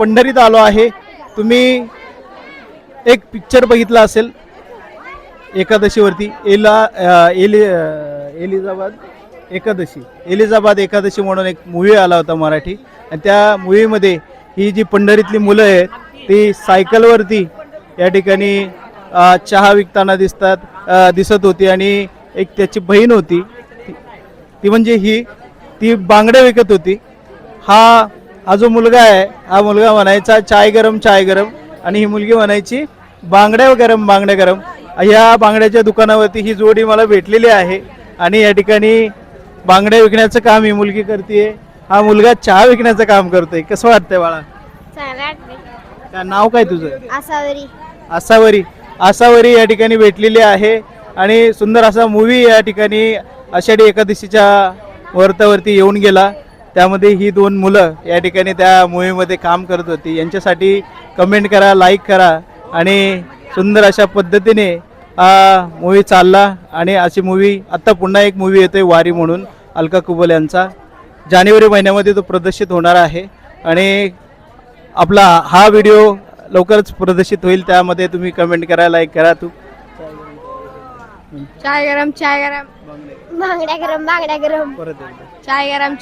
पंढरीत आलो आहे। तुम्ही एक पिक्चर बघितला असेल एकादशीवरती एलिझाबाद एकादशी म्हणून एक मूवी आला होता मराठी। आणि त्या मूवीमध्ये ही जी पंढरीतली मुलं आहेत ती सायकलवरती या ठिकाणी चहा विकताना दिसत होती। आणि एक त्याची बहीण होती ती म्हणजे ती बांगड्या विकत होती। हा जो मुलगा आहे हा मुलगा म्हणायचा चाय गरम चाय गरम, आणि ही मुलगी म्हणायची बांगड्या गरम बांगड्या गरम। या बांगड्याच्या दुकानावरती ही जोडी मला भेटलेली आहे आणि या ठिकाणी बांगड्या विकण्याचं काम ही मुलगी करते, हा मुलगा चहा विकण्याचं काम करतोय। कसं वाटतंय बाळा? काय नाव काय तुझं? आसावरी या ठिकाणी भेटलेली आहे आणि सुंदर असा मूवी या ठिकाणी आषाढी एकादशीच्या व्रतावरती येऊन गेला। त्यामध्ये ही दोन मुलं या ठिकाणी त्या मूवीमध्ये काम करत होती। यांच्यासाठी कमेंट करा, लाईक करा आणि सुंदर अशा पद्धतीने हा मूवी चालला। आणि अशी मूवी आता पुन्हा एक मूवी येतोय वारी म्हणून अलका कुबल यांचा, जानेवारी महिन्यामध्ये तो प्रदर्शित होणार आहे आणि आपला हा व्हिडिओ लवकरच प्रदर्शित होईल। त्यामध्ये तुम्ही कमेंट करा, लाईक करा। तू चाय गरम बांगड्या गरम परत चाय गरम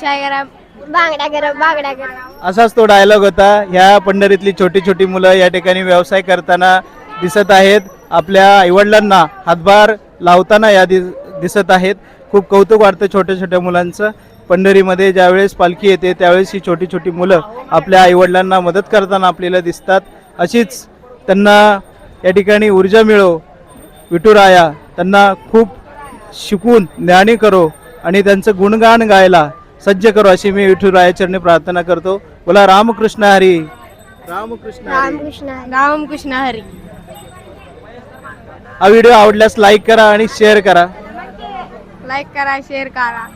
बांगड्या गरम। असाच तो डायलॉग होता। ह्या पंढरीतली छोटी छोटी मुलं या ठिकाणी व्यवसाय करताना दिसत आहेत, आपल्या आईवडिलांना हातभार लावताना दिसत आहेत। खूप कौतुक वाटतं छोट्या छोट्या मुलांचं। पंढरीमध्ये ज्यावेळेस पालखी येते त्यावेळेस ही छोटी छोटी मुलं आपल्या आईवडिलांना मदत करताना आपल्याला दिसतात। अशीच त्यांना या ठिकाणी ऊर्जा मिळो, विठुराया त्यांना खूप शिकून ज्ञानी करो आणि त्यांचं गुणगान गायला सज्ज करो, अशी मी विठुरायाचरणी प्रार्थना करतो। बोला रामकृष्ण हरी, रामकृष्ण हरी। हा व्हिडिओ आवडल्यास लाईक करा आणि शेअर करा। लाईक करा शेअर करा